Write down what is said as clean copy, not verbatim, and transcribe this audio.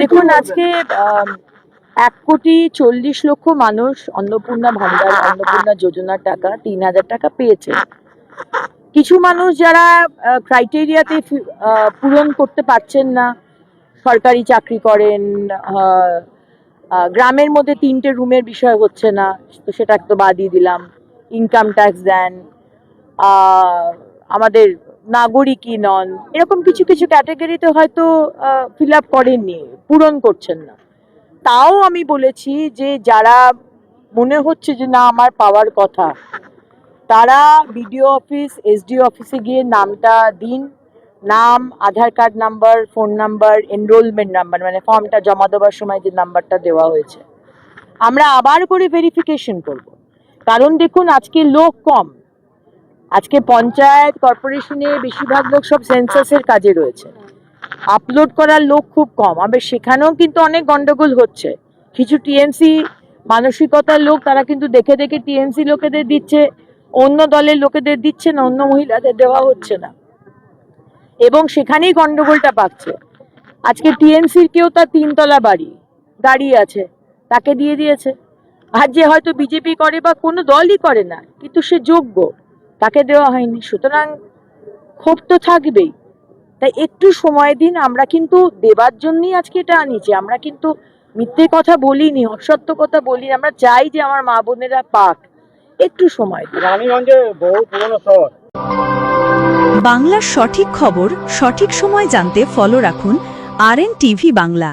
দেখুন, আজকে 1,40,00,000 মানুষ অন্নপূর্ণা ভান্ডার, অন্নপূর্ণা যোজনার টাকা 3,000 টাকা পেয়েছে। কিছু মানুষ যারা ক্রাইটেরিয়াতে পূরণ করতে পারছেন না, সরকারি চাকরি করেন, গ্রামের মধ্যে 3টে রুমের বিষয় হচ্ছে না, তো সেটা তো বাদই দিলাম। ইনকাম ট্যাক্স দেন, আমাদের নাগরিকই নন, এরকম কিছু কিছু ক্যাটাগরিতে হয়তো ফিল আপ করেননি, পূরণ করছেন না। তাও আমি বলেছি যে যারা মনে হচ্ছে যে না আমার পাওয়ার কথা, তারা বিডিও অফিস, এসডিও অফিসে গিয়ে নামটা দিন। নাম, Aadhaar card number, phone number, enrolment number, মানে ফর্মটা জমা দেওয়ার সময় যে নাম্বারটা দেওয়া হয়েছে, আমরা আবার করে ভেরিফিকেশন করব। কারণ দেখুন, আজকে লোক কম, আজকে পঞ্চায়েত কর্পোরেশনে বেশিরভাগ লোক সব সেন্সাসের কাজে রয়েছে, আপলোড করার লোক খুব কম। আবার সেখানেও কিন্তু অনেক গন্ডগোল হচ্ছে। কিছু টিএমসি মানসিকতার লোক, তারা কিন্তু দেখে দেখে টিএমসি লোকেদের দিচ্ছে, অন্য দলের লোকেদের দিচ্ছে না, অন্য মহিলাদের দেওয়া হচ্ছে না, এবং সেখানেই গন্ডগোলটা পাচ্ছে। আজকে টিএমসির কেউ তার 3তলা বাড়ি দাঁড়িয়ে আছে, তাকে দিয়ে দিয়েছে। আর যে হয়তো বিজেপি করে বা কোনো দলই করে না, কিন্তু সে যোগ্য, তাকে দেওয়া হয়নি। সুতরাং ক্ষোভ তো থাকবেই। তাই একটু সময় দিন। আমরা কিন্তু দেবার জন্যই আজকে এটা আনিছি, আমরা কিন্তু মিথ্যে কথা বলিনি, অসত্য কথা বলিনি। আমরা চাই যে আমার মা বোনেরা পাক, একটু সময় দিন। রানীগঞ্জে বহু পুরনো শহর। বাংলার সঠিক খবর সঠিক সময় জানতে ফলো রাখুন RNTV বাংলা।